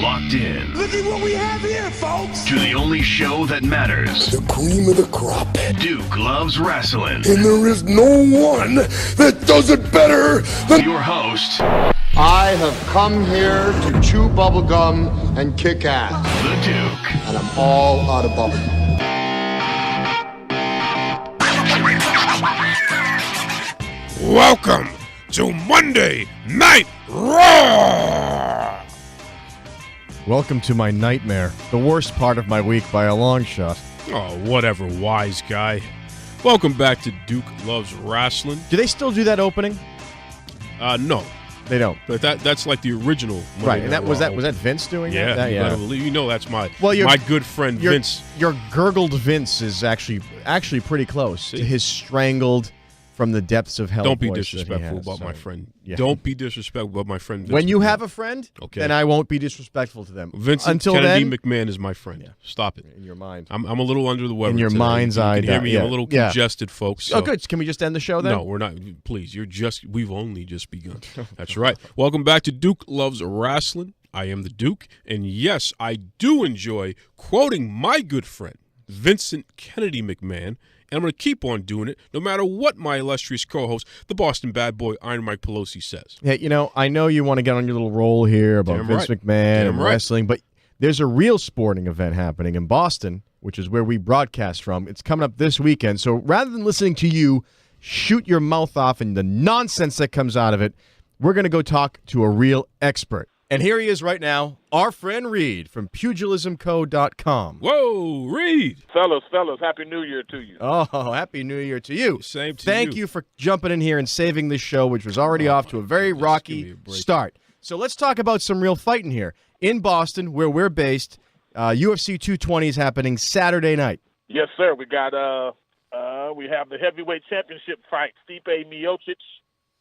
locked in. Look at what we have here, folks. To the only show that matters. The cream of the crop. Duke Loves Rasslin. And there is no one that does it better than your host. I have come here to chew bubblegum and kick ass. The Duke. And I'm all out of bubblegum. Welcome to Monday Night Raw! Welcome to my nightmare, the worst part of my week by a long shot. Oh, whatever, wise guy. Welcome back to Duke Loves Rasslin. Do they still do that opening? No. They don't. But that's like the original Monday right, and Night was Raw that Vince doing yeah, that? Yeah, you know that's my good friend your, Vince. Your gurgled Vince is actually pretty close to his strangled from the depths of hell. Don't be disrespectful about my friend. Yeah. Don't be disrespectful about my friend Vince. When you have a friend, then I won't be disrespectful to them. Until Kennedy McMahon is my friend. Yeah. Stop it. In your mind. I'm a little under the weather. In your today. mind's eye. You can hear me. I'm a little congested, folks. So. Oh, good. Can we just end the show then? No, we're not. Please. We've only just begun. That's right. Welcome back to Duke Loves Rasslin. I am the Duke. And yes, I do enjoy quoting my good friend, Vincent Kennedy McMahon. And I'm going to keep on doing it no matter what my illustrious co-host, the Boston Bad Boy, Iron Mike Pelosi, says. Hey, I know you want to get on your little roll here about Vince McMahon and wrestling, but there's a real sporting event happening in Boston, which is where we broadcast from. It's coming up this weekend. So rather than listening to you shoot your mouth off and the nonsense that comes out of it, we're going to go talk to a real expert. And here he is right now, our friend Reed from PugilismCo.com. Whoa, Reed. Fellas, Happy New Year to you. Oh, Happy New Year to you. Same to you. Thank you for jumping in here and saving this show, which was already off to a very rocky start. So let's talk about some real fighting here. In Boston, where we're based, UFC 220 is happening Saturday night. Yes, sir. We got we have the heavyweight championship fight. Stipe Miocic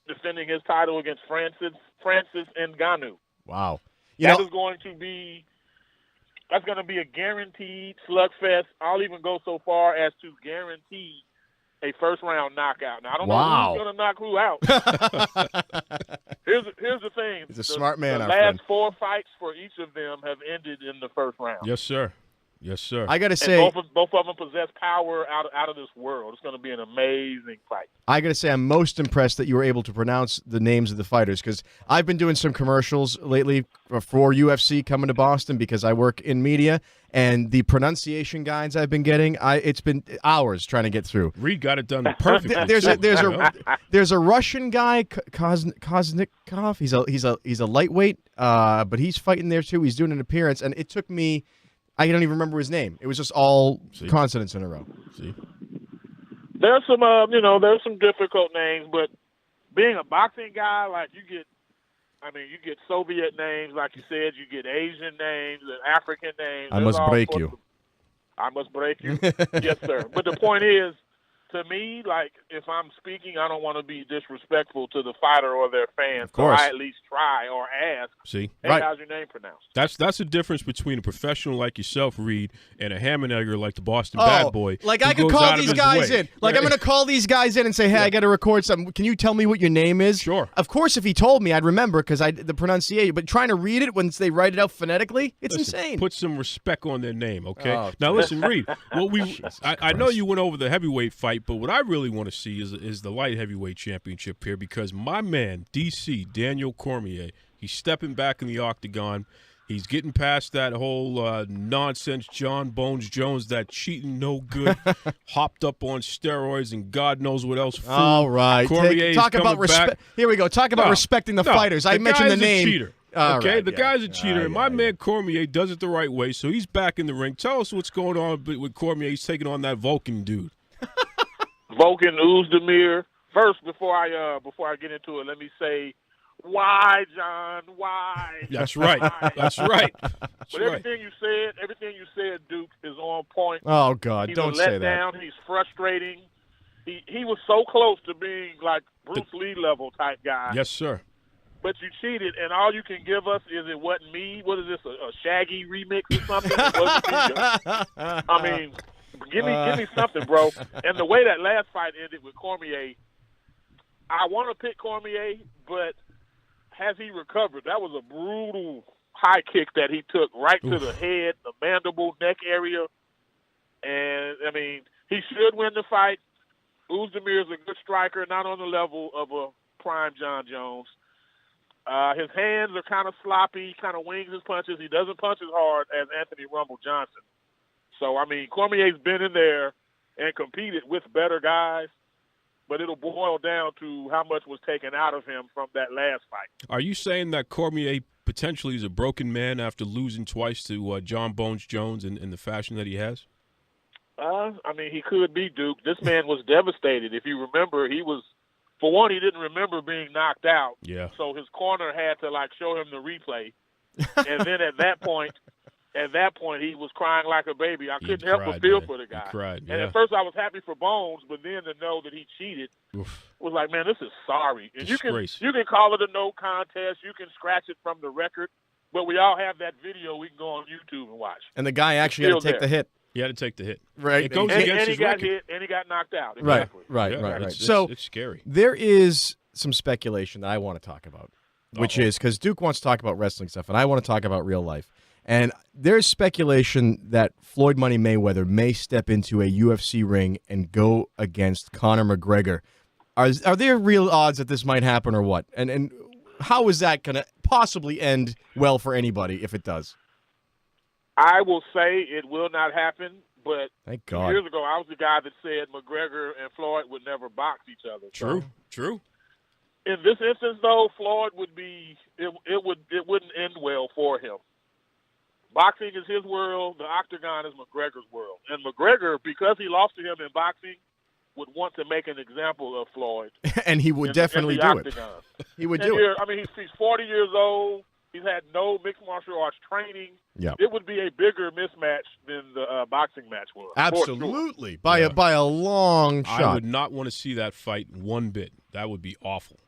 defending his title against Francis Ngannou. Wow. That's going to be a guaranteed slugfest. I'll even go so far as to guarantee a first-round knockout. Now, I don't know who's going to knock who out. Here's the thing. He's a smart man, The our last friend. 4 fights for each of them have ended in the first round. Yes, sir. Yes, sir. I got to say, both of them possess power out of this world. It's going to be an amazing fight. I got to say, I'm most impressed that you were able to pronounce the names of the fighters, because I've been doing some commercials lately for UFC coming to Boston because I work in media, and the pronunciation guides I've been getting, it's been hours trying to get through. Reed got it done perfectly. There's a Russian guy, Koznikov. He's a lightweight, but he's fighting there too. He's doing an appearance, and it took me. I don't even remember his name. It was just all consonants in a row. See, there's some, there's some difficult names, but being a boxing guy, like you get Soviet names, like you said, you get Asian names and African names. I must break you. Yes, sir. But the point is, to me, like, if I'm speaking, I don't want to be disrespectful to the fighter or their fans. Of course. So I at least try or ask, hey, how's your name pronounced? That's the difference between a professional like yourself, Reed, and a ham and egger like the Boston Bad Boy. Like I could call these guys in. Like I'm going to call these guys in and say, hey, I got to record something. Can you tell me what your name is? Sure. Of course, if he told me, I'd remember because the pronunciation. But trying to read it once they write it out phonetically, it's insane. Put some respect on their name, okay? Oh, now listen, Reed. I know you went over the heavyweight fight, but what I really want to see is the light heavyweight championship here, because my man DC Daniel Cormier, he's stepping back in the octagon. He's getting past that whole nonsense Jon Bones Jones, that cheating no good, hopped up on steroids and God knows what else. All right, talk about respect. Here we go. Talk about respecting the fighters. I mentioned the name. Cheater. The guy's a cheater, and my man Cormier does it the right way, so he's back in the ring. Tell us what's going on with Cormier. He's taking on that Vulcan dude. Vulcan Ozdemir. First, before I get into it, let me say, why, John? Why? That's right. Why? That's right. But everything you said, Duke, is on point. Oh God, don't say that. He's a letdown. He's frustrating. He was so close to being like Bruce Lee level type guy. Yes, sir. But you cheated, and all you can give us is it wasn't me. What is this, a Shaggy remix or something? It wasn't me. I mean, give me something, bro. And the way that last fight ended with Cormier, I want to pick Cormier, but has he recovered? That was a brutal high kick that he took right to the head, the mandible, neck area. And, I mean, he should win the fight. Ozdemir is a good striker, not on the level of a prime Jon Jones. His hands are kind of sloppy, kind of wings his punches. He doesn't punch as hard as Anthony Rumble Johnson. So, I mean, Cormier's been in there and competed with better guys, but it'll boil down to how much was taken out of him from that last fight. Are you saying that Cormier potentially is a broken man after losing twice to Jon Bones Jones in the fashion that he has? I mean, he could be, Duke. This man was devastated. If you remember, for one, he didn't remember being knocked out. Yeah. So his corner had to, show him the replay. And then at that point, he was crying like a baby. I couldn't help but feel for the guy. He cried, yeah. And at first I was happy for Bones, but then to know that he cheated was like, man, this is sorry. And you can call it a no contest. You can scratch it from the record. But we all have that video we can go on YouTube and watch. And the guy actually had to take the hit. He had to take the hit. Right. It goes against his record. Hit, and he got knocked out. Exactly. Right. Right. So it's scary. There is some speculation that I want to talk about, which is because Duke wants to talk about wrestling stuff, and I want to talk about real life. And there's speculation that Floyd Money Mayweather may step into a UFC ring and go against Conor McGregor. Are there real odds that this might happen or what? And how is that going to possibly end well for anybody if it does? I will say it will not happen, but thank God. Years ago I was the guy that said McGregor and Floyd would never box each other. True. In this instance, though, Floyd would be it wouldn't end well for him. Boxing is his world. The octagon is McGregor's world. And McGregor, because he lost to him in boxing, would want to make an example of Floyd. And he would definitely do octagon. It. He would do it. I mean, he's 40 years old. He's had no mixed martial arts training. Yeah. It would be a bigger mismatch than the boxing match was. Absolutely. By a long shot. I would not want to see that fight one bit. That would be awful.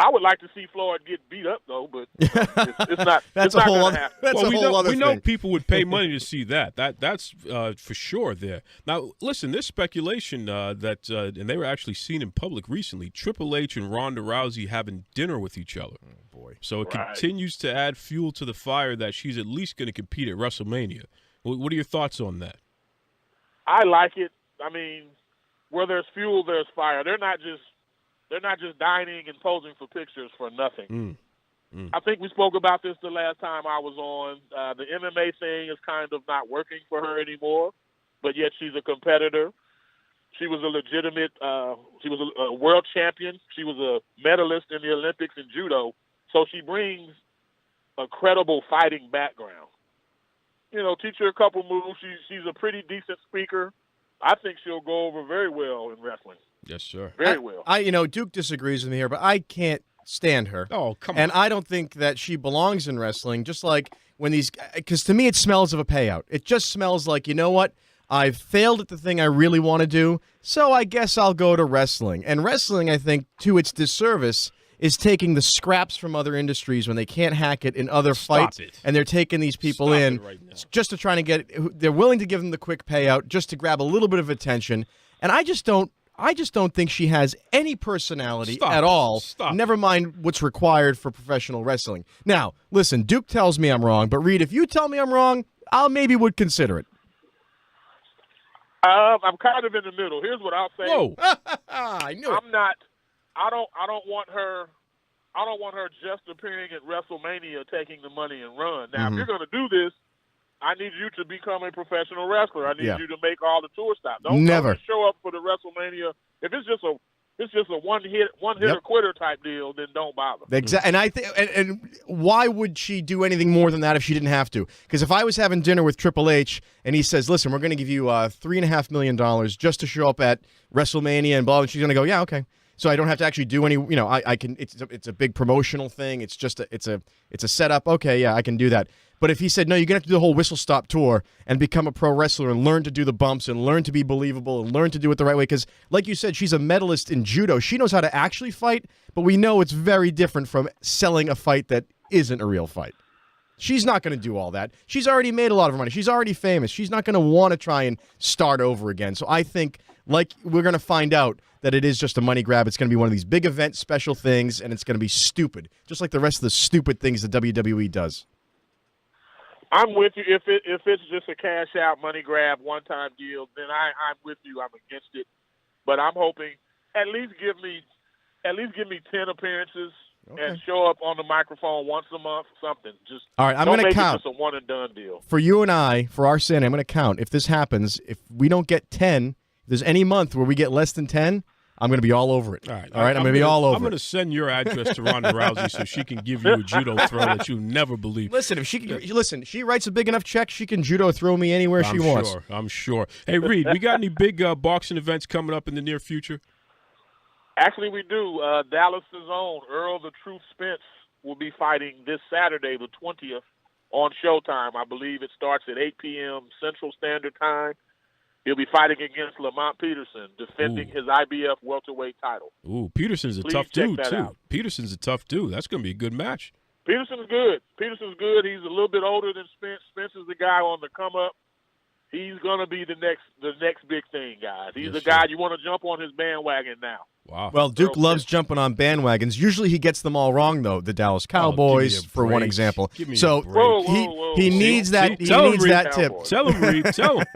I would like to see Floyd get beat up, though, but it's not. That's a whole other. That's a whole other thing. We know people would pay money to see that. That's for sure. There. Now, listen. There's speculation that, and they were actually seen in public recently. Triple H and Ronda Rousey having dinner with each other. Oh boy! So it continues to add fuel to the fire that she's at least going to compete at WrestleMania. What are your thoughts on that? I like it. I mean, where there's fuel, there's fire. They're not just dining and posing for pictures for nothing. I think we spoke about this the last time I was on. The MMA thing is kind of not working for her anymore, but yet she's a competitor. She was a legitimate she was a world champion. She was a medalist in the Olympics in judo. So she brings a credible fighting background. You know, teach her a couple moves. She's a pretty decent speaker. I think she'll go over very well in wrestling. Yes, sir. Very well. Duke disagrees with me here, but I can't stand her. Oh, come on. And I don't think that she belongs in wrestling, just like when because to me it smells of a payout. It just smells like, you know what? I've failed at the thing I really want to do, so I guess I'll go to wrestling. And wrestling, I think, to its disservice, is taking the scraps from other industries when they can't hack it in other fights, and they're taking these people in just to try to get – they're willing to give them the quick payout just to grab a little bit of attention. And I just don't think she has any personality at all, never mind what's required for professional wrestling. Now, listen, Duke tells me I'm wrong, but Reed, if you tell me I'm wrong, I maybe would consider it. I'm kind of in the middle. Here's what I'll say. Whoa. I knew it. I don't want her just appearing at WrestleMania taking the money and run. Now, if you're going to do this, I need you to become a professional wrestler. I need you to make all the tour stops. Don't show up for the WrestleMania. If it's just a one hitter quitter type deal, then don't bother. Exactly. And I think and why would she do anything more than that if she didn't have to? Because if I was having dinner with Triple H and he says, "Listen, we're going to give you $3.5 million just to show up at WrestleMania," and blah, and she's going to go, "Yeah, okay." So I don't have to actually do any, I can, it's a big promotional thing. It's just it's a setup. Okay, yeah, I can do that. But if he said, no, you're going to have to do the whole whistle stop tour and become a pro wrestler and learn to do the bumps and learn to be believable and learn to do it the right way. Because like you said, she's a medalist in judo. She knows how to actually fight, but we know it's very different from selling a fight that isn't a real fight. She's not going to do all that. She's already made a lot of money. She's already famous. She's not going to want to try and start over again. So I think, like, we're going to find out that it is just a money grab. It's going to be one of these big event special things, and it's going to be stupid, just like the rest of the stupid things the WWE does. I'm with you. If it's just a cash out money grab one time deal, then I'm with you. I'm against it. But I'm hoping at least give me 10 appearances and show up on the microphone once a month, something. Just all right. I'm going to count. It's a one and done deal for you and I. For our sanity, I'm going to count. If this happens, if we don't get 10, if there's any month where we get less than 10, I'm going to be all over it. All right. I'm going to be all over it. I'm going to send your address to Ronda Rousey so she can give you a judo throw that you never believe. Listen, if she writes a big enough check, she can judo throw me anywhere she wants. I'm sure. Hey, Reed, we got any big boxing events coming up in the near future? Actually, we do. Dallas' own Earl the Truth Spence will be fighting this Saturday, the 20th, on Showtime. I believe it starts at 8 p.m. Central Standard Time. He'll be fighting against Lamont Peterson, defending his IBF welterweight title. Ooh, Peterson's a tough dude, too. Out. Peterson's a tough dude. That's going to be a good match. Peterson's good. He's a little bit older than Spence. Spence is the guy on the come-up. He's going to be the next big thing, guys. He's the guy you want to jump on his bandwagon now. Wow. Well, Duke loves jumping on bandwagons. Usually he gets them all wrong, though. The Dallas Cowboys, for one example. So he needs that. He needs that tip. Tell him, Reed. Tell him.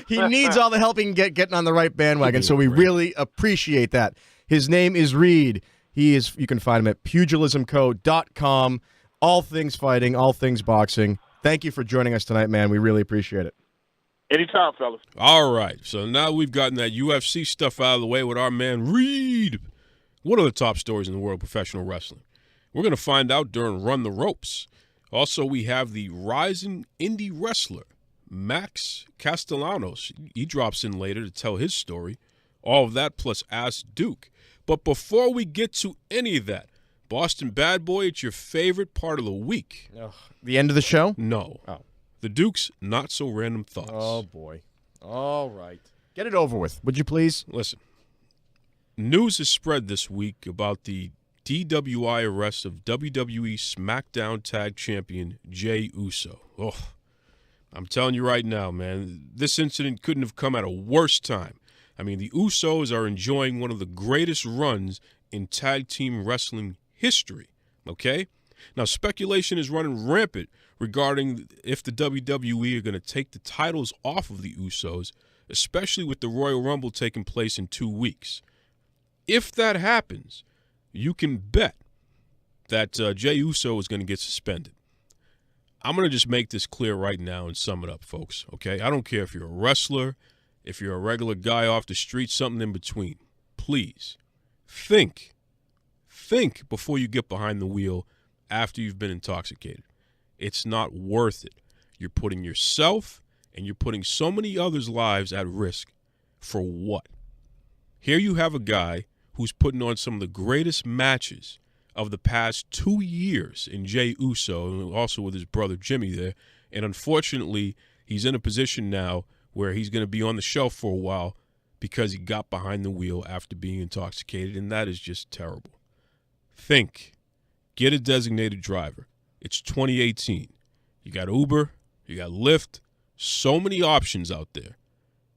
He needs all the help he can get getting on the right bandwagon. So we really appreciate that. His name is Reed. You can find him at PugilismCo.com. All things fighting, all things boxing. Thank you for joining us tonight, man. We really appreciate it. Anytime, fellas. All right. So now we've gotten that UFC stuff out of the way with our man Reed. One of the top stories in the world of professional wrestling. We're going to find out during Run the Ropes. Also, we have the rising indie wrestler, Max Castellanos. He drops in later to tell his story. All of that plus Ask Duke. But before we get to any of that, Boston Bad Boy, it's your favorite part of the week. The end of the show? No. Oh. The Duke's not-so-random thoughts. Oh, boy. All right. Get it over with, would you please? Listen, news has spread this week about the DWI arrest of WWE SmackDown Tag Champion Jey Uso. Oh, I'm telling you right now, man, this incident couldn't have come at a worse time. I mean, the Usos are enjoying one of the greatest runs in tag team wrestling history, okay? Now, speculation is running rampant regarding if the WWE are going to take the titles off of the Usos, especially with the Royal Rumble taking place in 2 weeks. If that happens, you can bet that Jey Uso is going to get suspended. I'm going to just make this clear right now and sum it up, folks, okay? I don't care if you're a wrestler, if you're a regular guy off the street, something in between. Please, think before you get behind the wheel after you've been intoxicated. It's not worth it. You're putting yourself and you're putting so many others' lives at risk for what? Here you have a guy who's putting on some of the greatest matches of the past 2 years in Jey Uso, and also with his brother Jimmy there, and unfortunately, he's in a position now where he's going to be on the shelf for a while because he got behind the wheel after being intoxicated, and that is just terrible. Think. Get a designated driver. It's 2018. You got Uber, you got Lyft, so many options out there.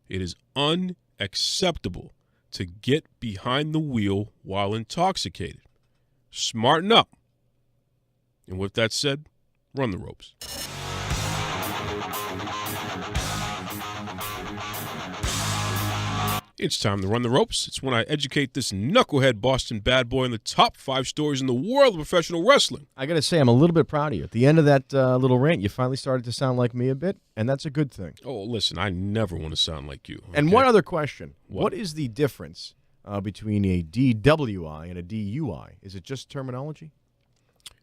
It is unacceptable to get behind the wheel while intoxicated. Smarten up. And with that said, run the ropes. It's time to run the ropes. It's when I educate this knucklehead Boston bad boy on the top 5 stories in the world of professional wrestling. I got to say, I'm a little bit proud of you. At the end of that little rant, you finally started to sound like me a bit, and that's a good thing. Oh, listen, I never want to sound like you. Okay? And one other question. What is the difference between a DWI and a DUI? Is it just terminology?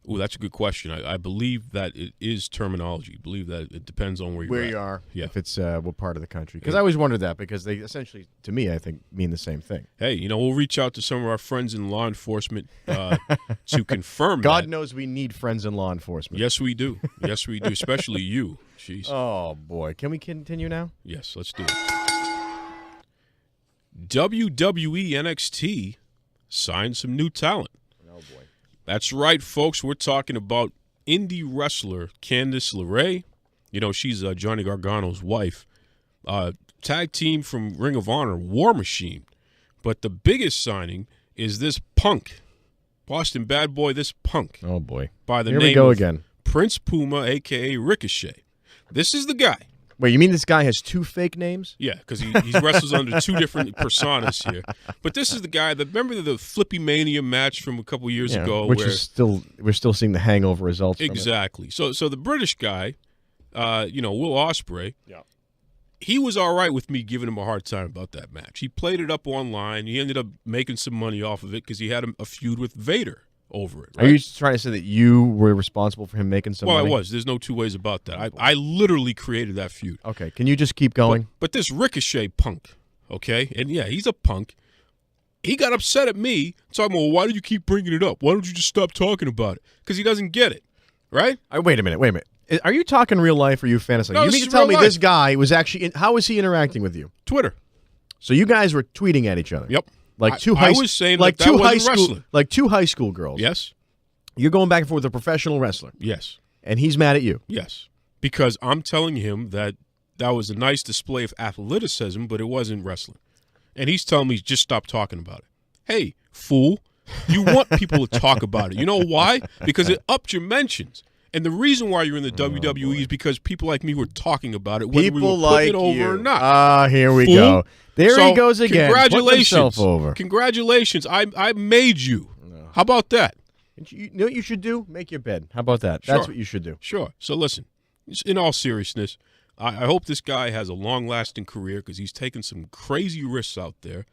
Oh, that's a good question. I believe that it is terminology. I believe that it depends on where you are. Yeah. If it's what part of the country. Because I always wondered that because they essentially, to me, I think, mean the same thing. Hey, we'll reach out to some of our friends in law enforcement to confirm God that. knows we need friends in law enforcement. Yes, we do. Yes, we do, especially you. Jeez. Oh, boy. Can we continue now? Yes, let's do it. WWE NXT signed some new talent. Oh, boy. That's right, folks. We're talking about indie wrestler Candice LeRae. You know, she's Johnny Gargano's wife. Tag team from Ring of Honor, War Machine. But the biggest signing is this punk. Boston Bad Boy, this punk. Oh, boy. By the Here name we go of again. Prince Puma, a.k.a. Ricochet. This is the guy. Wait, you mean this guy has 2 fake names? Yeah, because he wrestles under 2 different personas here. But this is the guy that, remember the Flippy Mania match from a couple years ago? Which is we're still seeing the hangover results from exactly. So the British guy, Will Ospreay, he was all right with me giving him a hard time about that match. He played it up online. He ended up making some money off of it because he had a feud with Vader over it. Right? Are you trying to say that you were responsible for him making some money? Well, I was. There's no two ways about that. I literally created that feud. Okay, can you just keep going? But this Ricochet punk, okay? And, yeah, he's a punk. He got upset at me talking about, why do you keep bringing it up? Why don't you just stop talking about it? Because he doesn't get it, right? Wait a minute. Are you talking real life or are you fantasizing? No, you this mean to is tell real me life. this guy was actually how was he interacting with you? Twitter. So you guys were tweeting at each other. Yep. Like two I high was saying like that two wasn't high school wrestling. like 2 high school girls. Yes. You're going back and forth with a professional wrestler. Yes. And he's mad at you. Yes. Because I'm telling him that was a nice display of athleticism, but it wasn't wrestling. And he's telling me, just stop talking about it. Hey, fool, you want people to talk about it. You know why? Because it upped your mentions. And the reason why you're in the WWE is because people like me were talking about it, whether we were putting it over or not. Here we Fool. go. There So, he goes again. Congratulations. Putting himself over. Congratulations. I made you. How about that? You know what you should do? Make your bed. How about that? Sure. That's what you should do. Sure. So listen, in all seriousness, I hope this guy has a long-lasting career because he's taken some crazy risks out there.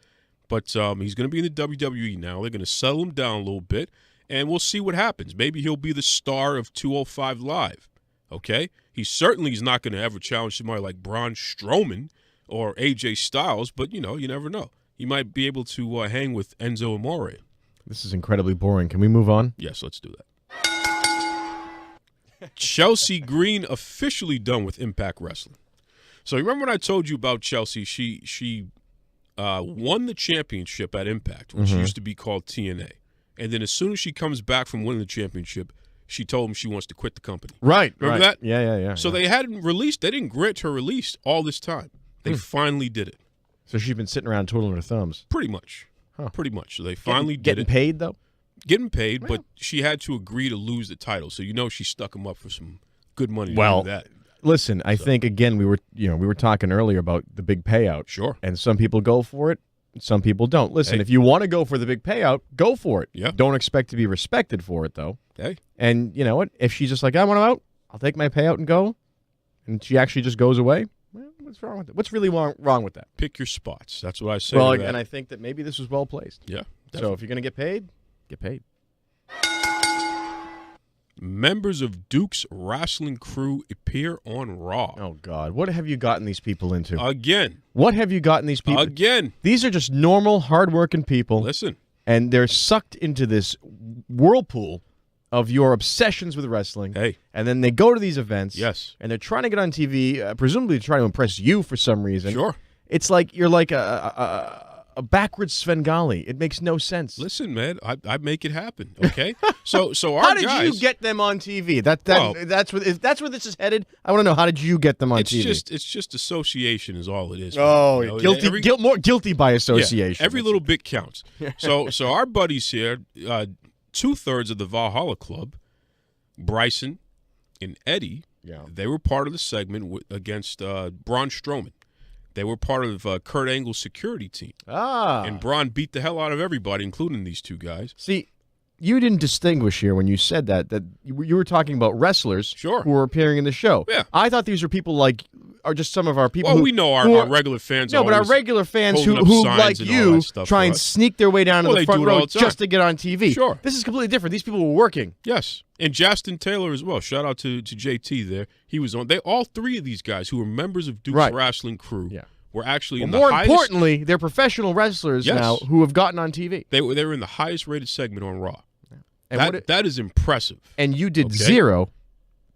But he's going to be in the WWE now. They're going to settle him down a little bit, and we'll see what happens. Maybe he'll be the star of 205 Live, okay? He certainly is not going to ever challenge somebody like Braun Strowman or AJ Styles, but, you never know. He might be able to hang with Enzo Amore. This is incredibly boring. Can we move on? Yes, let's do that. Chelsea Green officially done with Impact Wrestling. So remember when I told you about Chelsea? She won the championship at Impact, which used to be called TNA. And then as soon as she comes back from winning the championship, she told him she wants to quit the company. Right. Remember that? Yeah. So they hadn't released, they didn't grant her release all this time. They finally did it. So she's been sitting around twiddling her thumbs. Pretty much. Huh. Pretty much. So they finally did getting it. paid, though? Getting paid, but she had to agree to lose the title. So she stuck him up for some good money to do that. Listen, I think again we were talking earlier about the big payout. Sure. And some people go for it, some people don't. Listen, if you want to go for the big payout, go for it. Yeah. Don't expect to be respected for it though. Hey. And you know what? If she's just like, I want to out, I'll take my payout and go, and she actually just goes away. Well, what's wrong with it? What's really wrong with that? Pick your spots. That's what I say. Well, to that. and I think that maybe this was well placed. Yeah. So Definitely. if you're gonna get paid. Members of Duke's wrestling crew appear on Raw. Oh God, what have you gotten these people into? Again. What have you gotten these people? Again. These are just normal, hardworking people. Listen. And they're sucked into this whirlpool of your obsessions with wrestling. Hey. And then they go to these events. Yes. And they're trying to get on TV, presumably to try to impress you for some reason. Sure. It's like you're like a backwards Svengali. It makes no sense. Listen, man, I make it happen. Okay. So our how did guys, you get them on TV? That's where if that's where this is headed. I want to know, how did you get them on TV? It's just association is all it is. Oh, You know, guilty, more guilty by association. Yeah, every little bit counts. So our buddies here, 2/3 of the Valhalla Club, Bryson and Eddie, they were part of the segment against Braun Strowman. They were part of Kurt Angle's security team. And Braun beat the hell out of everybody, including these two guys. See, you didn't distinguish here when you said that you were talking about wrestlers Sure. who were appearing in the show. Yeah. I thought these were people are just some of our people. Well, we know our regular fans. No, but our regular fans who holding up signs like and all you, that stuff try for and us. sneak their way down to Well, the they front do it all row the time. just to get on TV. Sure. This is completely different. These people were working. Yes, and Justin Taylor as well. Shout out to JT there. He was on. All three of these guys who were members of Duke's wrestling crew were actually in the more highest. Importantly, they're professional wrestlers now who have gotten on TV. They were in the highest rated segment on Raw. And That is impressive. And you did zero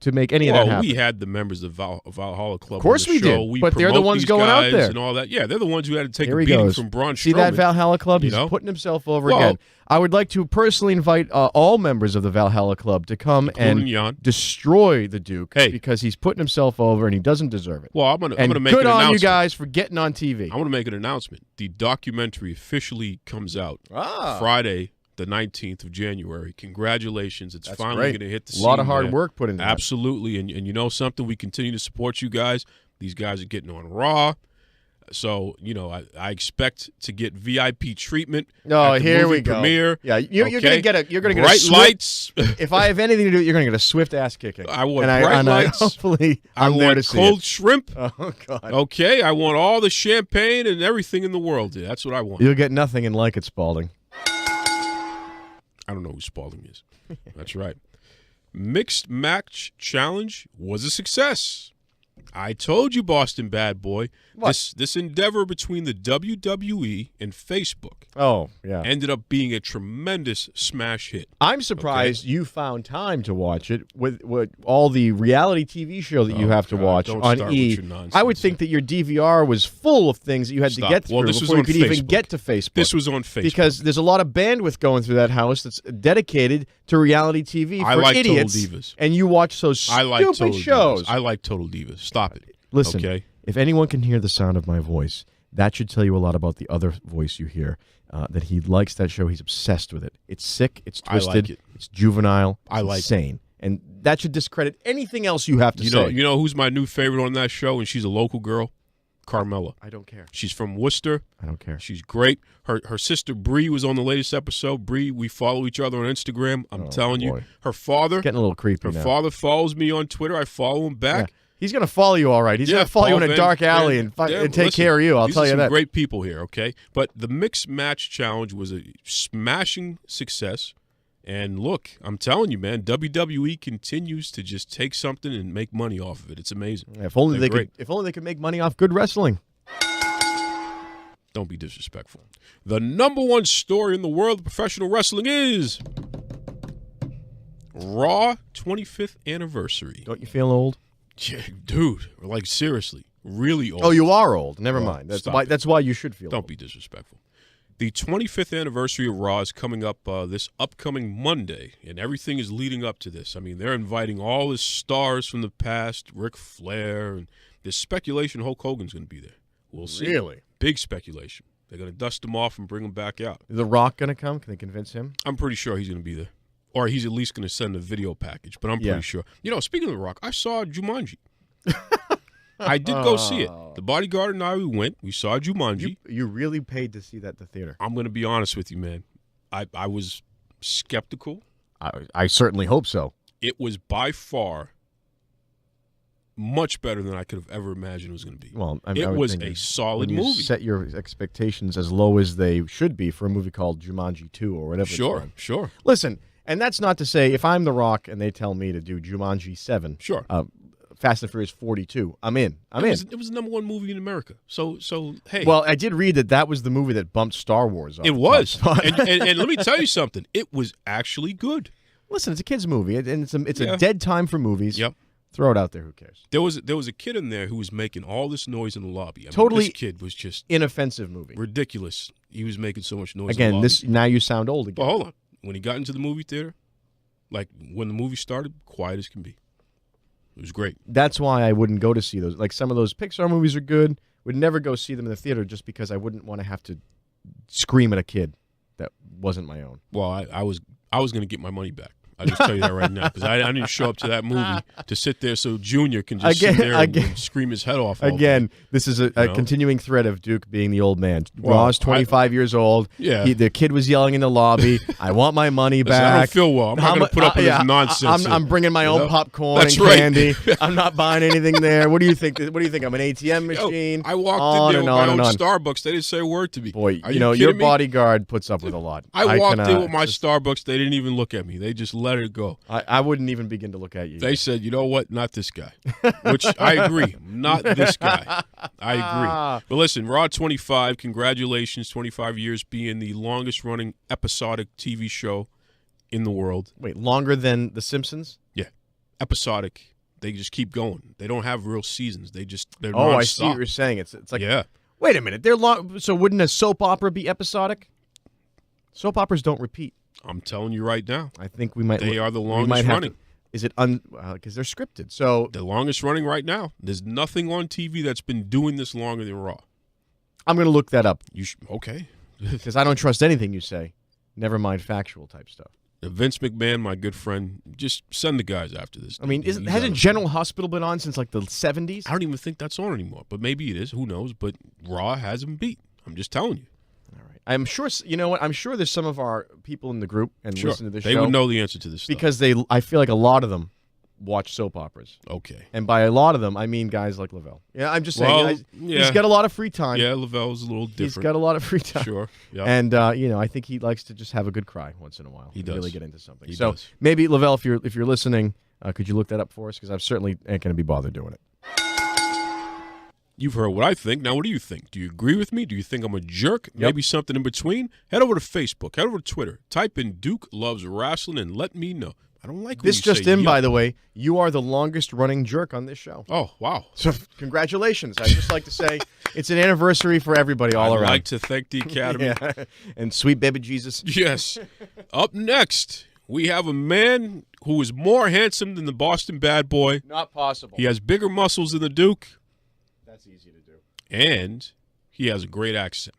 to make any of that happen. We had the members of Valhalla Club. Of course on the show. did, We but they're the ones going out there and all that. Yeah, they're the ones who had to take Here a he beating goes. from Braun Strowman. See that Valhalla Club? He's putting himself over again. I would like to personally invite all members of the Valhalla Club to come and destroy the Duke because he's putting himself over and he doesn't deserve it. Well, I'm going to make an announcement. Good on you guys for getting on TV. I'm going to make an announcement. The documentary officially comes out Friday, the 19th of January. Congratulations. It's finally going to hit the scene. A lot of hard work put into that. Absolutely. And you know something? We continue to support you guys. These guys are getting on Raw. So, I expect to get VIP treatment. Oh, at the here movie we go. premiere. Yeah, you're going to get a bright lights. If I have anything to do, you're going to get a swift ass kicking. I want bright lights. Hopefully, I want cold shrimp. Oh God. Okay, I want all the champagne and everything in the world. That's what I want. You'll get nothing and like it, Spalding. I don't know who Spalding is. That's right. Mixed match challenge was a success. I told you, Boston Bad Boy, this endeavor between the WWE and Facebook ended up being a tremendous smash hit. I'm surprised you found time to watch it with all the reality TV show that you have to watch on E! I would think that your DVR was full of things that you had to get through before you could even get to Facebook. This was on Facebook. Because there's a lot of bandwidth going through that house that's dedicated to reality TV for idiots. Total Divas. And you watch those stupid shows. I like Total Divas. Stop it. Listen, if anyone can hear the sound of my voice, that should tell you a lot about the other voice you hear, that he likes that show. He's obsessed with it. It's sick. It's twisted. It's juvenile. It's insane. And that should discredit anything else you have to say. You know who's my new favorite on that show, and she's a local girl? Carmella. I don't care. She's from Worcester. I don't care. She's great. Her sister Bree was on the latest episode. Bree, we follow each other on Instagram. I'm telling you. Her father. It's getting a little creepy now. Her father follows me on Twitter. I follow him back. Yeah. He's going to follow you all right. He's going to follow you in a dark alley and take care of you. I'll tell you that. These are some great people here, okay? But the Mixed Match Challenge was a smashing success. And look, I'm telling you, man, WWE continues to just take something and make money off of it. It's amazing. Yeah, if only they could make money off good wrestling. Don't be disrespectful. The #1 story in the world of professional wrestling is Raw 25th anniversary. Don't you feel old? Yeah, dude, like seriously, really old. Oh, you are old. Never mind. That's why you should feel Don't old. be disrespectful. The 25th anniversary of Raw is coming up this upcoming Monday, and everything is leading up to this. I mean, they're inviting all the stars from the past, Ric Flair, and there's speculation Hulk Hogan's going to be there. We'll see. Really? Big speculation. They're going to dust him off and bring him back out. Is The Rock going to come? Can they convince him? I'm pretty sure he's going to be there. Or he's at least going to send a video package, but I'm pretty sure. Speaking of The Rock, I saw Jumanji. I did go see it. The bodyguard and I, we went. We saw Jumanji. You really paid to see that at the theater. I'm going to be honest with you, man. I was skeptical. I certainly hope so. It was by far much better than I could have ever imagined it was going to be. Well, it was a solid movie. You set your expectations as low as they should be for a movie called Jumanji 2 or whatever. Sure. Listen, and that's not to say if I'm The Rock and they tell me to do Jumanji 7, Fast and Furious 42, I'm in. It was the #1 movie in America. So hey. Well, I did read that was the movie that bumped Star Wars up. It was. and let me tell you something. It was actually good. Listen, it's a kid's movie, and it's a dead time for movies. Yep. Throw it out there. Who cares? There was a kid in there who was making all this noise in the lobby. Totally this kid was just inoffensive movie. Ridiculous. He was making so much noise. Again, in the lobby. now you sound old again. But hold on. When he got into the movie theater, like when the movie started, quiet as can be. It was great. That's why I wouldn't go to see those. Like some of those Pixar movies are good. Would never go see them in the theater just because I wouldn't want to have to scream at a kid that wasn't my own. Well, I was going to get my money back. I'll just tell you that right now because I didn't show up to that movie to sit there so Junior can just sit there and scream his head off. Again, this is a continuing thread of Duke being the old man. Raw's 25 years old. Yeah. The kid was yelling in the lobby, I want my money back. I don't feel well. I'm not going to put up with this nonsense. I'm bringing my own popcorn and candy. I'm not buying anything there. What do you think? What do you think? I'm an ATM machine? I walked in there with my own Starbucks. They didn't say a word to me. Boy, your bodyguard puts up with a lot. I walked in with my Starbucks. They didn't even look at me. They just let it go. I wouldn't even begin to look at you. They said, you know what? Not this guy. Which I agree. Not this guy. I agree. But listen, Raw 25, congratulations. 25 years being the longest running episodic TV show in the world. Wait, longer than The Simpsons? Yeah. Episodic They just keep going. They don't have real seasons. They're I see what you're saying. It's like, yeah. Wait a minute. They're long. So wouldn't a soap opera be episodic? Soap operas don't repeat. I'm telling you right now. I think we might. They are the longest running. Is it because they're scripted? So the longest running right now. There's nothing on TV that's been doing this longer than Raw. I'm going to look that up. Okay. Because I don't trust anything you say. Never mind factual type stuff. Vince McMahon, my good friend, just send the guys after this. I mean, hasn't General Hospital been on since like the 70s? I don't even think that's on anymore, but maybe it is. Who knows? But Raw has him beat. I'm just telling you. All right. I'm sure, you know what? I'm sure there's some of our people in the group and listen to this show. They would know the answer to this stuff. Because I feel like a lot of them watch soap operas. Okay. And by a lot of them, I mean guys like Lavelle. Yeah, I'm just saying. He's got a lot of free time. Yeah, Lavelle's a little different. He's got a lot of free time. Sure. Yeah. And I think he likes to just have a good cry once in a while. He does. Really get into something. He so does. maybe Lavelle, if you're listening, could you look that up for us? Because I certainly ain't going to be bothered doing it. You've heard what I think. Now, what do you think? Do you agree with me? Do you think I'm a jerk? Yep. Maybe something in between? Head over to Facebook. Head over to Twitter. Type in Duke Loves Rasslin and let me know. I don't like when this you just say in, yuck. by the way. You are the longest running jerk on this show. Oh, wow. So congratulations. I'd just like to say it's an anniversary for everybody all around. I'd like to thank the Academy. Yeah. And sweet baby Jesus. Yes. Up next, we have a man who is more handsome than the Boston Bad Boy. Not possible. He has bigger muscles than the Duke. That's easy to do. And he has a great accent.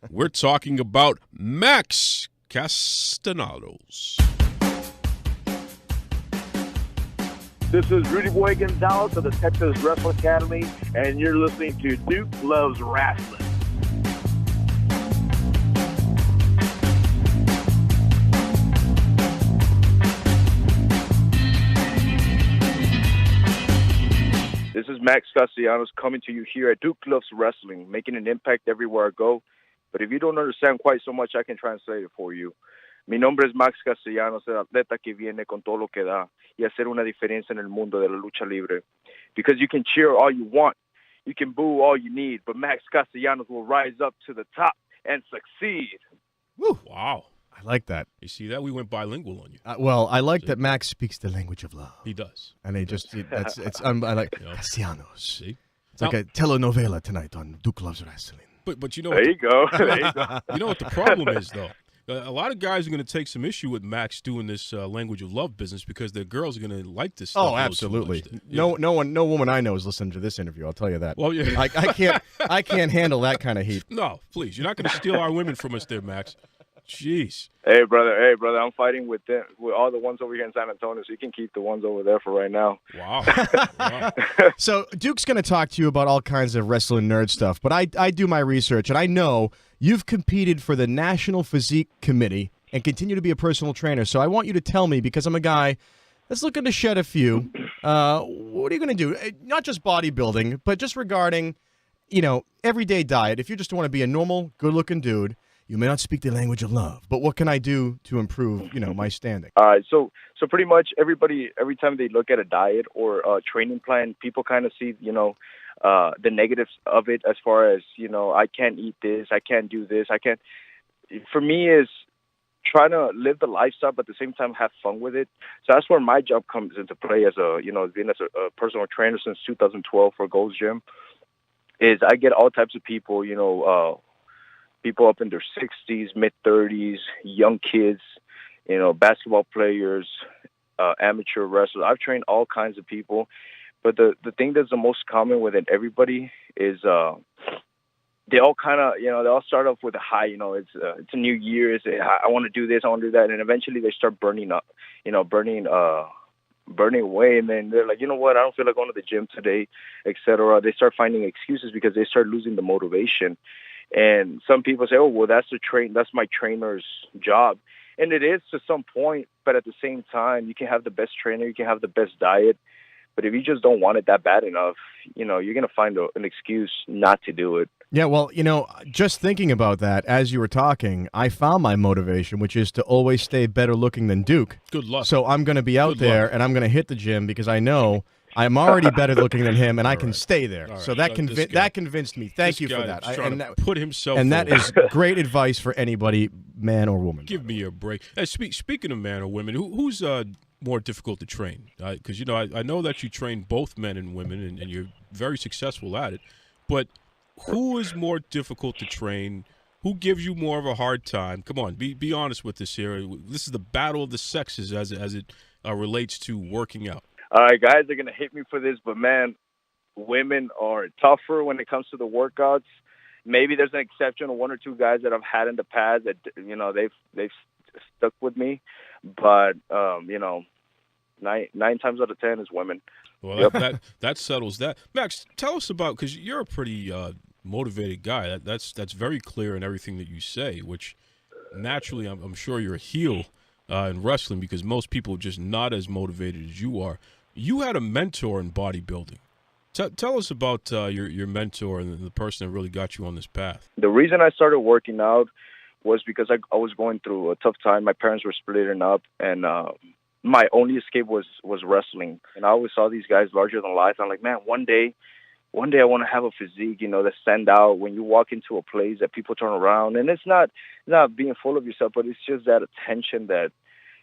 We're talking about Max Castellanos. This is Rudy Gonzaelz of the Texas Wrestling Academy, and you're listening to Duke Loves Rasslin. This is Max Castellanos coming to you here at Duke Loves Wrestling, making an impact everywhere I go. But if you don't understand quite so much, I can translate it for you. Mi nombre es Max Castellanos, el atleta que viene con todo lo que da y hacer una diferencia en el mundo de la lucha libre. Because you can cheer all you want, you can boo all you need, but Max Castellanos will rise up to the top and succeed. Woo. Wow. I like that. You see that? We went bilingual on you. Well, I like that Max speaks the language of love. He does. And I like Castellanos. See? It's like a telenovela tonight on Duke Loves Rasslin. But you know There you go. There you go. You know what the problem is, though? A lot of guys are going to take some issue with Max doing this language of love business because their girls are going to like this stuff. Oh, absolutely. No woman I know is listening to this interview. I'll tell you that. Well, yeah. I can't handle that kind of heat. No, please. You're not going to steal our women from us there, Max. Jeez. Hey, brother. I'm fighting with all the ones over here in San Antonio, so you can keep the ones over there for right now. Wow. Wow. So Duke's going to talk to you about all kinds of wrestling nerd stuff, but I do my research, and I know you've competed for the National Physique Committee and continue to be a personal trainer. So I want you to tell me, because I'm a guy that's looking to shed a few, what are you going to do? Not just bodybuilding, but just regarding, everyday diet. If you just want to be a normal, good-looking dude, you may not speak the language of love, but what can I do to improve, my standing? So pretty much everybody, every time they look at a diet or a training plan, people kind of see, the negatives of it as far as, I can't eat this, I can't do this, I can't. For me is trying to live the lifestyle, but at the same time have fun with it. So that's where my job comes into play as being as a personal trainer since 2012 for Gold's Gym, is I get all types of people, people up in their 60s, mid-30s, young kids, basketball players, amateur wrestlers. I've trained all kinds of people. But the thing that's the most common within everybody is they all kind of, they all start off with a high, it's a new year. I want to do this, I want to do that. And eventually they start burning up, burning away. And then they're like, you know what, I don't feel like going to the gym today, etc. They start finding excuses because they start losing the motivation. And some people say, oh, well, that's my trainer's job. And it is to some point, but at the same time, you can have the best trainer, you can have the best diet. But if you just don't want it that bad enough, you're going to find an excuse not to do it. Yeah, well, just thinking about that as you were talking, I found my motivation, which is to always stay better looking than Duke. Good luck. So I'm going to be out there and I'm going to hit the gym because I know I'm already better looking than him, and I can stay there. Right. So that convinced me. Thank you for that. Put himself and that forward. is great advice for anybody, man or woman. Give me a break. Hey, speaking of man or women, who's more difficult to train? Because, I know that you train both men and women, and you're very successful at it. But who is more difficult to train? Who gives you more of a hard time? Come on, be honest with us here. This is the battle of the sexes as it relates to working out. All right, guys are going to hate me for this, but, man, women are tougher when it comes to the workouts. Maybe there's an exception of one or two guys that I've had in the past that, they've stuck with me. But, 9 times out of 10 is women. Well, that settles that. Max, tell us about, because you're a pretty motivated guy. That's very clear in everything that you say, which naturally I'm sure you're a heel in wrestling because most people are just not as motivated as you are. You had a mentor in bodybuilding. Tell us about your mentor and the person that really got you on this path. The reason I started working out was because I was going through a tough time. My parents were splitting up, and my only escape was wrestling. And I always saw these guys larger than life. I'm like, man, one day I want to have a physique, that stand out when you walk into a place that people turn around. And it's not being full of yourself, but it's just that attention that,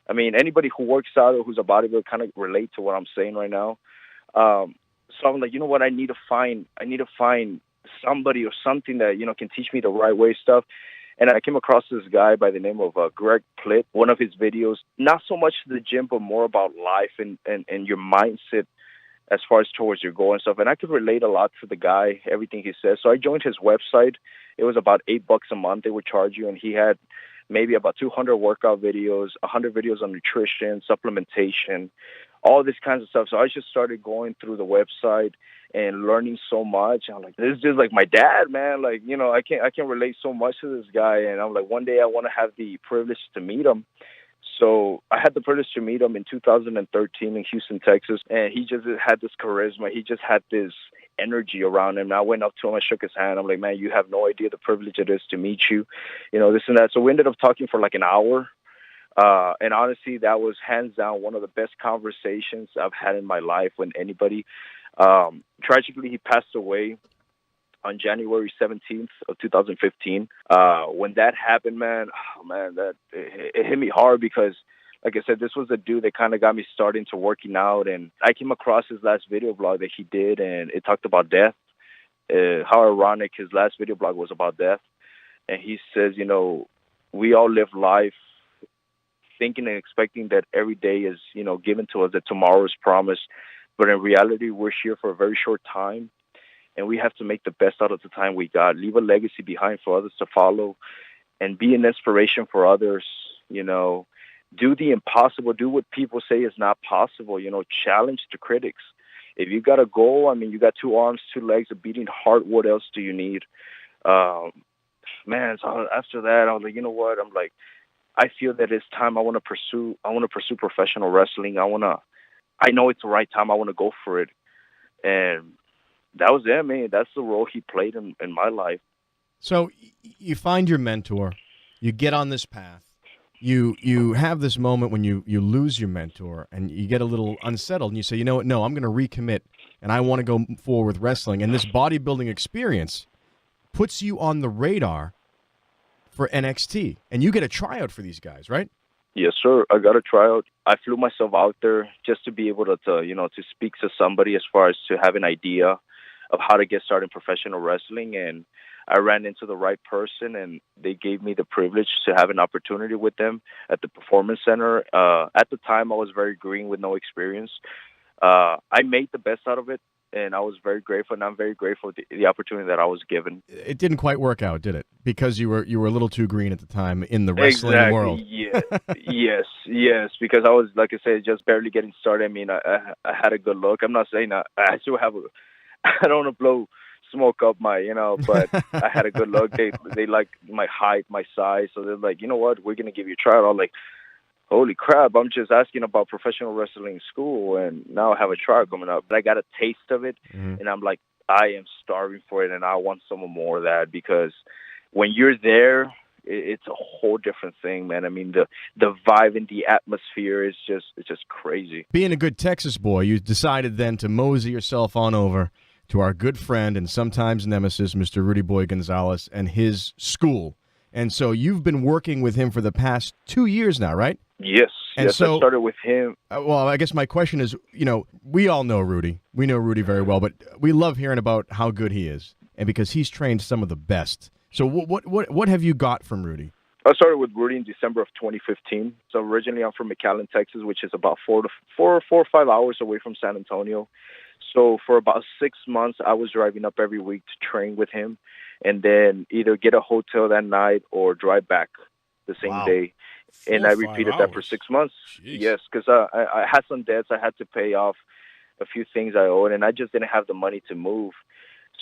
anybody who works out or who's a bodybuilder kind of relate to what I'm saying right now. So I'm like, you know what? I need to find somebody or something that, can teach me the right way stuff. And I came across this guy by the name of Greg Plitt. One of his videos, not so much the gym, but more about life and your mindset as far as towards your goal and stuff. And I could relate a lot to the guy, everything he says. So I joined his website. It was about $8 a month they would charge you. And he had maybe about 200 workout videos, 100 videos on nutrition, supplementation, all this kinds of stuff. So I just started going through the website and learning so much. I'm like, this is just like my dad, man. Like, I can relate so much to this guy. And I'm like, one day I want to have the privilege to meet him. So I had the privilege to meet him in 2013 in Houston, Texas. And he just had this charisma. He just had this energy around him. And I went up to him, I shook his hand. I'm like, man, you have no idea the privilege it is to meet you, this and that. So we ended up talking for like an hour. And honestly, that was hands down one of the best conversations I've had in my life with anybody. Tragically, he passed away on January 17th of 2015. When that happened, man, that it hit me hard because, like I said, this was a dude that kind of got me starting to working out. And I came across his last video blog that he did, and it talked about death. How ironic, his last video blog was about death. And he says, we all live life thinking and expecting that every day is, given to us, that tomorrow is promised. But in reality, we're here for a very short time, and we have to make the best out of the time we got, leave a legacy behind for others to follow, and be an inspiration for others, do the impossible, do what people say is not possible, challenge the critics. If you got a goal, you got 2 arms, 2 legs, a beating heart, what else do you need? So after that, I was like, you know what? I'm like, I feel that it's time. I want to pursue professional wrestling. I know it's the right time. I want to go for it. And that was it, man. That's the role he played in my life. So you find your mentor, you get on this path, you have this moment when you lose your mentor and you get a little unsettled and you say, you know what, no, I'm going to recommit and I want to go forward with wrestling. And this bodybuilding experience puts you on the radar for NXT, and you get a tryout for these guys, right? Yes, sir. I got a tryout. I flew myself out there just to be able to speak to somebody as far as to have an idea of how to get started in professional wrestling. And I ran into the right person, and they gave me the privilege to have an opportunity with them at the Performance Center. At the time, I was very green with no experience. I made the best out of it, and I was very grateful, and I'm very grateful for the opportunity that I was given. It didn't quite work out, did it? Because you were a little too green at the time in the wrestling world. Yeah. yes. Because I was, like I said, just barely getting started. I had a good look. I'm not saying I still have I don't want to blow smoke up but I had a good look. They liked my height, my size, so they're like, you know what, we're gonna give you a tryout. I'm like, holy crap, I'm just asking about professional wrestling school, and now I have a trial coming up. But I got a taste of it, and I'm like, I am starving for it, and I want some more of that, because when you're there, it's a whole different thing, man. The vibe and the atmosphere is just crazy. Being a good Texas boy, you decided then to mosey yourself on over to our good friend and sometimes nemesis, Mr. Rudy Boy Gonzaelz, and his school. And so you've been working with him for the past 2 years now, right? Yes, And yes. so- I started with him. Well, I guess my question is, we all know Rudy. We know Rudy very well, but we love hearing about how good he is, and because he's trained some of the best. So what have you got from Rudy? I started with Rudy in December of 2015. So originally I'm from McAllen, Texas, which is about 4 or 5 hours away from San Antonio. So for about 6 months, I was driving up every week to train with him, and then either get a hotel that night or drive back the same day. And I repeated that for 6 months. Jeez. Yes, because I had some debts I had to pay off, a few things I owed, and I just didn't have the money to move.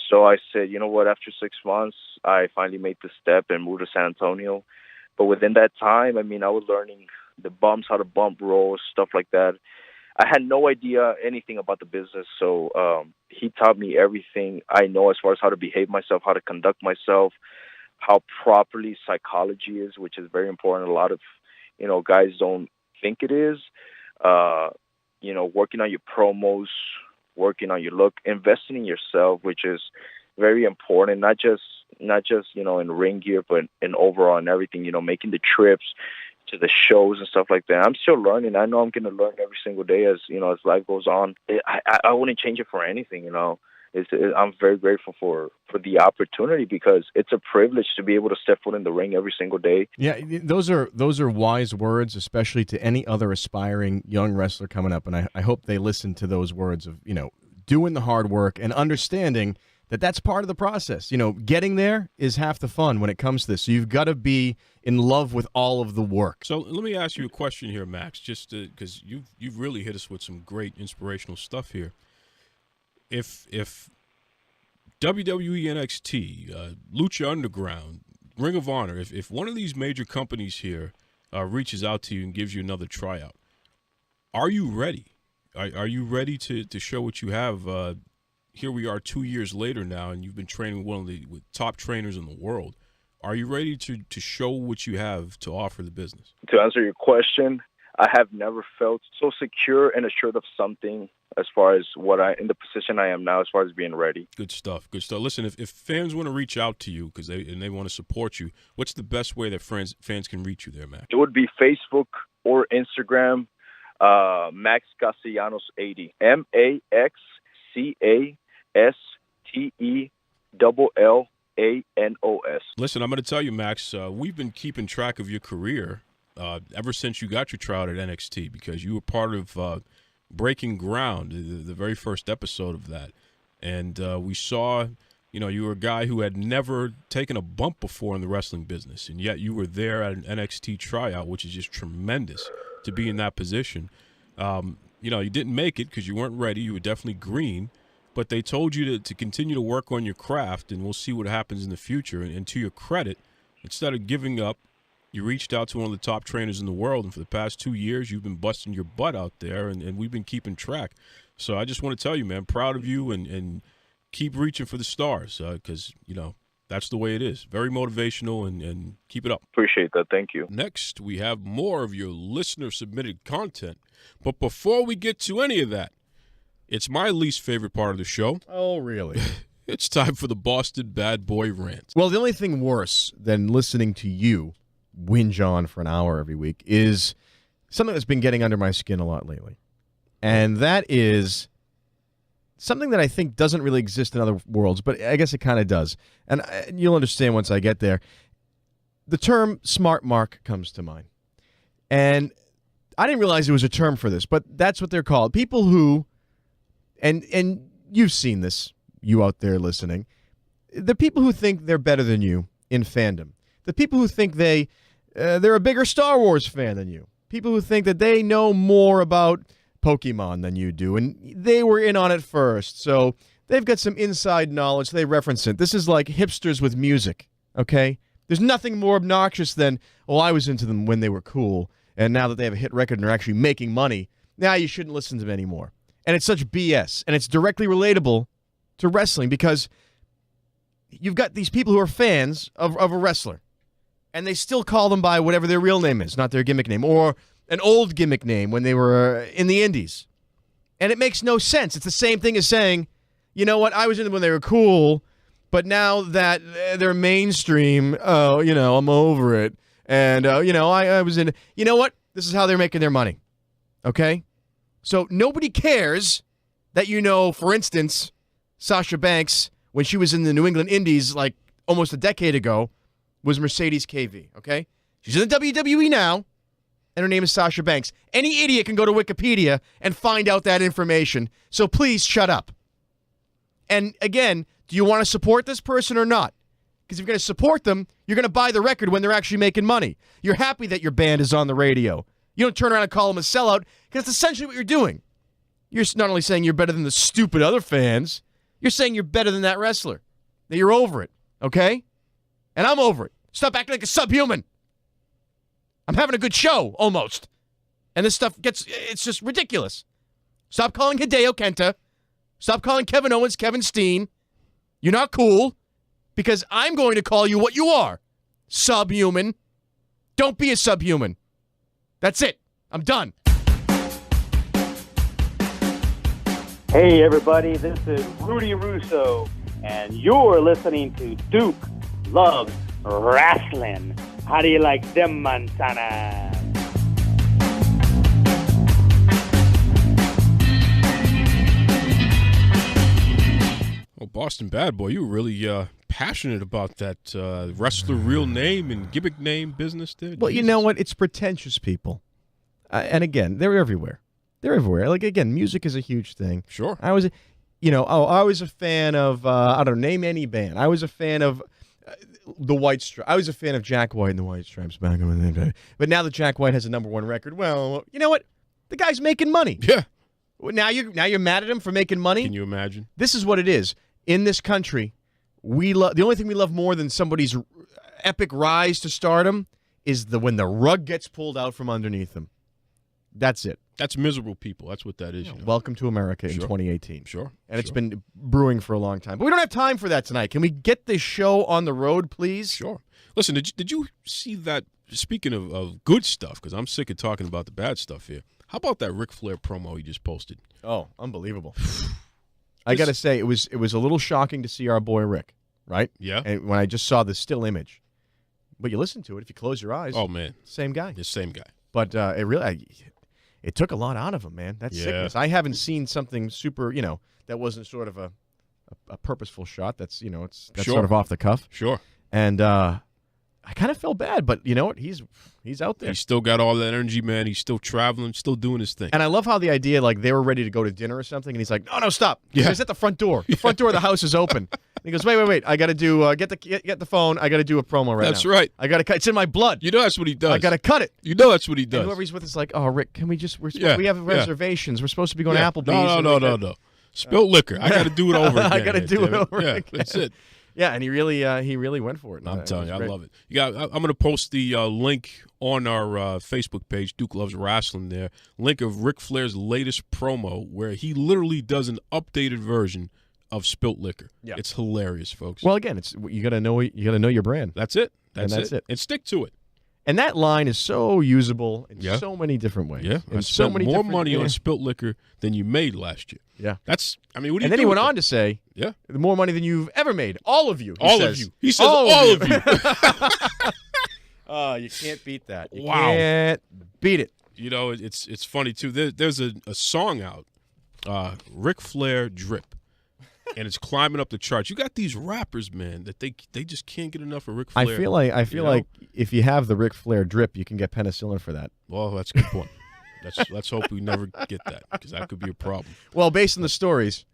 So I said, you know what, after 6 months, I finally made the step and moved to San Antonio. But within that time, I was learning the bumps, how to bump rolls, stuff like that. I had no idea anything about the business, so he taught me everything I know as far as how to behave myself, how to conduct myself, how properly psychology is, which is very important. A lot of, guys don't think it is. Working on your promos, working on your look, investing in yourself, which is very important, not just in ring gear, but in overall and everything, making the trips to the shows and stuff like that. I'm still learning. I know I'm going to learn every single day as life goes on. I wouldn't change it for anything, I'm very grateful for the opportunity, because it's a privilege to be able to step foot in the ring every single day. Yeah, those are wise words, especially to any other aspiring young wrestler coming up. And I hope they listen to those words of, doing the hard work and understanding that that's part of the process. Getting there is half the fun when it comes to this. So you've got to be in love with all of the work. So let me ask you a question here, Max, just because you've really hit us with some great inspirational stuff here. If WWE NXT, Lucha Underground, Ring of Honor, if one of these major companies here reaches out to you and gives you another tryout, are you ready? Are you ready to show what you have? Here we are 2 years later now, and you've been training with top trainers in the world. Are you ready to show what you have to offer the business? To answer your question, I have never felt so secure and assured of something as far as in the position I am now, as far as being ready. Good stuff. Good stuff. Listen, if fans want to reach out to you because they want to support you, what's the best way that fans can reach you there, Max? It would be Facebook or Instagram, Max Castellanos 80, MaxCastellanos. Listen, I'm going to tell you, Max, we've been keeping track of your career ever since you got your tryout at NXT, because you were part of Breaking Ground, the very first episode of that. And we saw, you were a guy who had never taken a bump before in the wrestling business, and yet you were there at an NXT tryout, which is just tremendous to be in that position. You didn't make it because you weren't ready. You were definitely green. But they told you to continue to work on your craft, and we'll see what happens in the future. And to your credit, instead of giving up, you reached out to one of the top trainers in the world, and for the past 2 years, you've been busting your butt out there, and we've been keeping track. So I just want to tell you, man, proud of you, and keep reaching for the stars, because, that's the way it is. Very motivational, and keep it up. Appreciate that. Thank you. Next, we have more of your listener-submitted content. But before we get to any of that, it's my least favorite part of the show. Oh, really? It's time for the Boston Bad Boy Rant. Well, the only thing worse than listening to you whinge on for an hour every week is something that's been getting under my skin a lot lately. And that is something that I think doesn't really exist in other worlds, but I guess it kind of does. And you'll understand once I get there. The term smart mark comes to mind. And I didn't realize there was a term for this, but that's what they're called. People who, and you've seen this, you out there listening, the people who think they're better than you in fandom. The people who think they're a bigger Star Wars fan than you. People who think that they know more about Pokemon than you do, and they were in on it first, so they've got some inside knowledge. They reference it. This is like hipsters with music, okay? There's nothing more obnoxious than, I was into them when they were cool, and now that they have a hit record and are actually making money, now you shouldn't listen to them anymore. And it's such BS, and it's directly relatable to wrestling, because you've got these people who are fans of a wrestler, and they still call them by whatever their real name is, not their gimmick name, or an old gimmick name when they were in the indies. And it makes no sense. It's the same thing as saying, you know what, I was into them when they were cool, but now that they're mainstream, I'm over it. And, I was in, you know what, This is how they're making their money. Okay? So nobody cares that for instance, Sasha Banks, when she was in the New England Indies like almost a decade ago, was Mercedes KV, okay? She's in the WWE now, and her name is Sasha Banks. Any idiot can go to Wikipedia and find out that information, so please shut up. And again, do you want to support this person or not? Because if you're going to support them, you're going to buy the record when they're actually making money. You're happy that your band is on the radio. You don't turn around and call them a sellout, because that's essentially what you're doing. You're not only saying you're better than the stupid other fans, you're saying you're better than that wrestler. That you're over it, okay? And I'm over it. Stop acting like a subhuman. I'm having a good show, almost. And this stuff it's just ridiculous. Stop calling Hideo Kenta. Stop calling Kevin Owens Kevin Steen. You're not cool, because I'm going to call you what you are. Subhuman. Don't be a subhuman. That's it. I'm done. Hey everybody, this is Rudy Russo, and you're listening to Duke Loves Rasslin. How do you like them, Montana? Well, Boston Bad Boy, you were really passionate about that wrestler real name and gimmick name business there. Well, you know what? It's pretentious people. And again, they're everywhere. They're everywhere. Like, again, music is a huge thing. Sure. I was a fan of, I don't know, name any band. I was a fan of the White Stripes. I was a fan of Jack White and the White Stripes back in the day. But now that Jack White has a #1 record, well, you know what? The guy's making money. Yeah. Now you're mad at him for making money? Can you imagine? This is what it is. In this country, the only thing we love more than somebody's epic rise to stardom is when the rug gets pulled out from underneath them. That's it. That's miserable people. That's what that is. You know? Welcome to America in 2018. Sure. And it's been brewing for a long time. But we don't have time for that tonight. Can we get this show on the road, please? Sure. Listen, did you see that, speaking of good stuff, because I'm sick of talking about the bad stuff here, how about that Ric Flair promo he just posted? Oh, unbelievable. I got to say, it was a little shocking to see our boy Rick, right? Yeah. And when I just saw the still image. But you listen to it, if you close your eyes. Oh, man. Same guy. The same guy. But it took a lot out of him, man. That's sickness. I haven't seen something super, that wasn't sort of a purposeful shot. That's sort of off the cuff. Sure. And I kind of felt bad, but you know what? He's out there. He's still got all that energy, man. He's still traveling, still doing his thing. And I love how the idea, like, they were ready to go to dinner or something, and he's like, no, stop. Yeah. He's at the front door. The front door of the house is open. And he goes, wait. I got to do, get the phone. I got to do a promo right now. That's right. I got to cut. It's in my blood. You know that's what he does. I got to cut it. You know that's what he does. And whoever he's with is like, oh, Rick, can we just, we have reservations. We're supposed to be going to Applebee's. No. Spilt liquor. I got to do it over again. I got to do it over again. That's it. Yeah, and he really went for it. I'm telling you, I love it. I'm going to post the link on our Facebook page, Duke Loves Rasslin there, link of Ric Flair's latest promo where he literally does an updated version of Spilt Liquor. Yeah. It's hilarious, folks. Well, again, you got to know your brand. That's it. That's it. And stick to it. And that line is so usable in so many different ways. Yeah, I spent more money on Spilt Liquor than you made last year. Yeah. What do you And then he went on to say, yeah, more money than you've ever made. All of you. All of you. He says all of you. Oh, you can't beat that. You Wow. can't beat it. You know, it's funny, too. There's a song out, Ric Flair Drip, and it's climbing up the charts. You got these rappers, man, that they just can't get enough of Ric Flair. I feel like if you have the Ric Flair Drip, you can get penicillin for that. Well, that's a good point. Let's hope we never get that, because that could be a problem. Well, based on the stories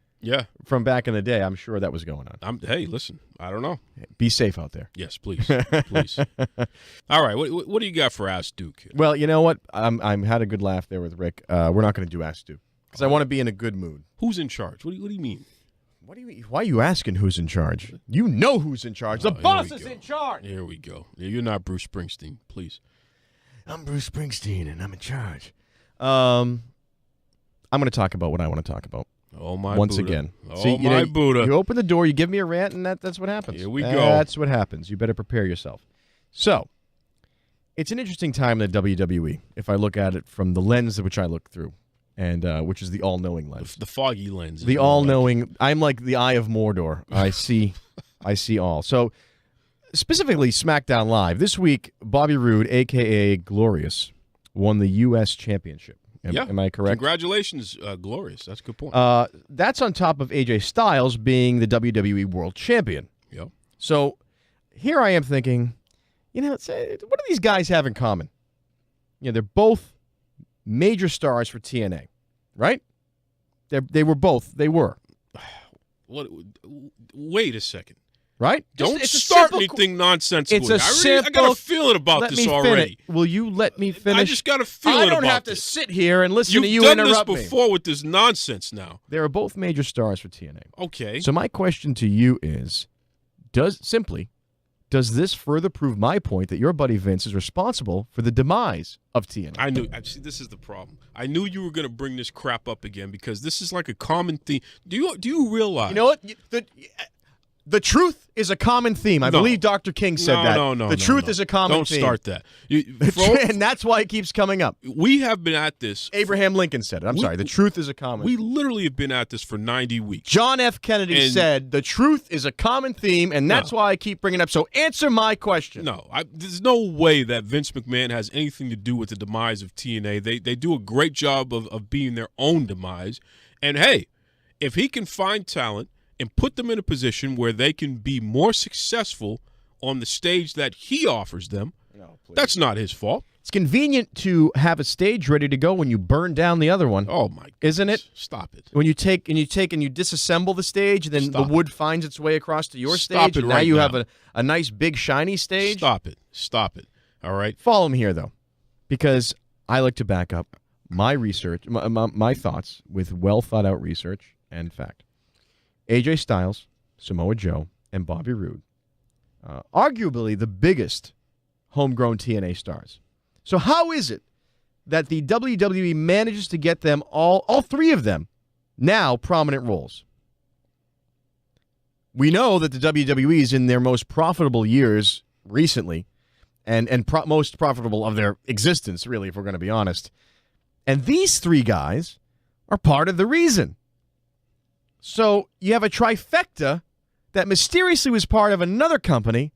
from back in the day, I'm sure that was going on. Hey, listen, I don't know. Be safe out there. Yes, please. Please. All right, what do you got for Ask Duke? Well, you know what? I'm had a good laugh there with Rick. We're not going to do Ask Duke, because I want to be in a good mood. Who's in charge? What do you mean? Why are you asking who's in charge? You know who's in charge. The boss is in charge. Here we go. You're not Bruce Springsteen, please. I'm Bruce Springsteen, and I'm in charge. I'm going to talk about what I want to talk about. Oh, my Once Buddha. again. Oh, See, my Buddha. You open the door, you give me a rant, and that's what happens. Here we go. That's what happens. You better prepare yourself. So, it's an interesting time in the WWE, if I look at it from the lens which I look through, and which is the all-knowing lens. The foggy lens. The all-knowing. I'm like the Eye of Mordor. I see all. So, specifically SmackDown Live. This week, Bobby Roode, a.k.a. Glorious, won the U.S. Championship. Am I correct? Congratulations, Glorious. That's a good point. That's on top of AJ Styles being the WWE World Champion. Yep. So here I am thinking, what do these guys have in common? They're both major stars for TNA, right? They were. What? Wait a second. Right? Don't start anything nonsensical. I got a feeling about this already. Will you let me finish? I just got a feeling about this. I don't have to sit here and listen to you interrupt me. You've done this before with this nonsense now. They are both major stars for TNA. Okay. So my question to you is, does this further prove my point that your buddy Vince is responsible for the demise of TNA? I knew. See, this is the problem. I knew you were going to bring this crap up again because this is like a common theme. Do you realize? You know what? The truth is a common theme. I believe Dr. King said that. No. The truth is a common theme. Don't start that. And that's why it keeps coming up. We have been at this. Abraham Lincoln said it. I'm sorry. The truth is a common theme. We literally have been at this for 90 weeks. John F. Kennedy said the truth is a common theme, and that's why I keep bringing it up. So answer my question. No, there's no way that Vince McMahon has anything to do with the demise of TNA. They do a great job of being their own demise. And, hey, if he can find talent and put them in a position where they can be more successful on the stage that he offers them, that's not his fault. It's convenient to have a stage ready to go when you burn down the other one. Oh, my goodness. Isn't it? Stop it. When you take and you disassemble the stage, then the wood finds its way across to your Stop stage, it and right now you now. have a nice, big, shiny stage. Stop it. All right? Follow me here, though, because I like to back up my research, my thoughts with well-thought-out research and fact. AJ Styles, Samoa Joe, and Bobby Roode, arguably the biggest homegrown TNA stars. So how is it that the WWE manages to get them all three of them, now prominent roles? We know that the WWE is in their most profitable years recently, and most profitable of their existence, really, if we're going to be honest. And these three guys are part of the reason. So you have a trifecta that mysteriously was part of another company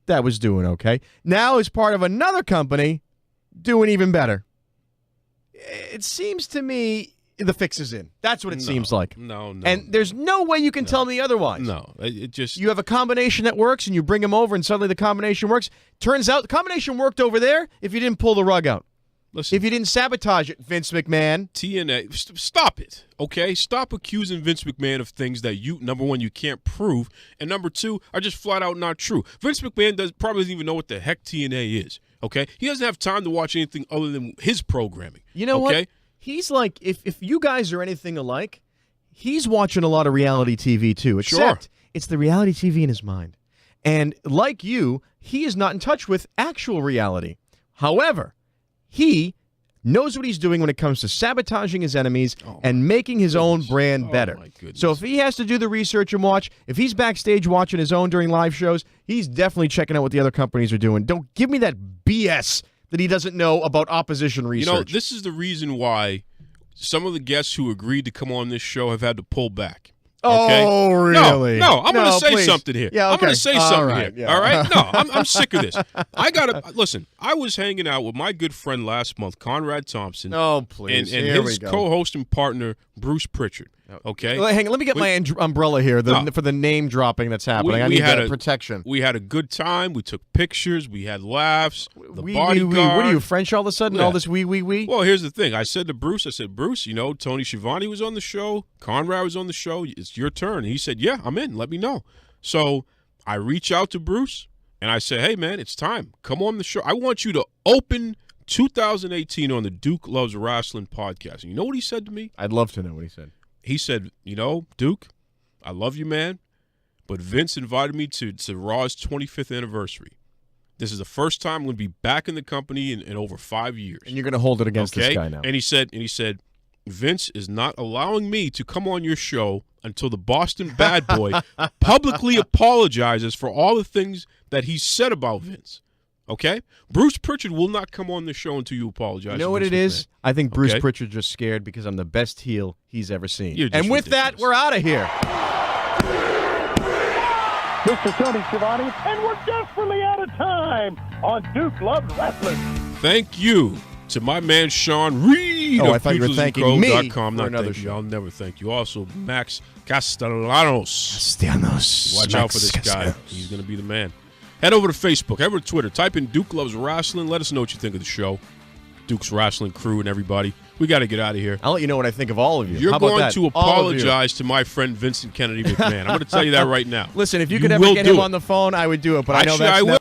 that was doing okay. Now is part of another company doing even better. It seems to me the fix is in. That's what it seems like. No. And there's no way you can tell me otherwise. No, it just... You have a combination that works, and you bring them over, and suddenly the combination works. Turns out the combination worked over there if you didn't pull the rug out. Listen, if you didn't sabotage it, Vince McMahon. TNA, stop it, okay? Stop accusing Vince McMahon of things that number one, you can't prove, and number two, are just flat out not true. Vince McMahon probably doesn't even know what the heck TNA is, okay? He doesn't have time to watch anything other than his programming. You know what? He's like, if you guys are anything alike, he's watching a lot of reality TV too, except it's the reality TV in his mind. And like you, he is not in touch with actual reality. However, he knows what he's doing when it comes to sabotaging his enemies and making his own brand better. So if he has to do the research and watch, if he's backstage watching his own during live shows, he's definitely checking out what the other companies are doing. Don't give me that BS that he doesn't know about opposition research. You know, this is the reason why some of the guests who agreed to come on this show have had to pull back. Okay? Oh, really? No, I'm going to say something here. Yeah, okay. I'm going to say something here. Yeah. All right? No, I'm sick of this. Listen, I was hanging out with my good friend last month, Conrad Thompson. Oh, please. And his co-host and partner, Bruce Pritchard. Okay? Hang on, let me get my umbrella here for the name dropping that's happening. I need that protection. We had a good time. We took pictures. We had laughs. The bodyguard. What are you, French all of a sudden? Yeah. All this wee? Well, here's the thing. I said to Bruce, Bruce, Tony Schiavone was on the show. Conrad was on the show. It's your turn. And he said, yeah, I'm in. Let me know. So I reach out to Bruce, and I say, hey, man, it's time. Come on the show. I want you to open 2018 on the Duke Loves Rasslin podcast. And you know what he said to me? I'd love to know what he said. He said, Duke, I love you, man, but Vince invited me to Raw's 25th anniversary. This is the first time I'm going to be back in the company in over 5 years. And you're going to hold it against this guy now. And he said, Vince is not allowing me to come on your show until the Boston Bad Boy publicly apologizes for all the things that he said about Vince. Okay? Bruce Pritchard will not come on the show until you apologize. You know what it is? I think Bruce Pritchard's just scared because I'm the best heel he's ever seen. And with that, we're out of here. Mr. Tony Schiavone, and we're desperately out of time on Duke Loves Rasslin. Thank you To my man Sean Reed I of thought you were thanking me PugilismCo. for another show. show. I'll never thank you. Also, Max Castellanos. Watch out for this guy. He's going to be the man. Head over to Facebook. Head over to Twitter. Type in Duke Loves Rasslin. Let us know what you think of the show. Duke's Wrestling crew and everybody. We got to get out of here. I'll let you know what I think of all of you. You're How about going that? to apologize to my friend Vincent Kennedy McMahon. I'm going to tell you that right now. Listen, if you could ever get him on the phone, I would do it, but I know that's I will.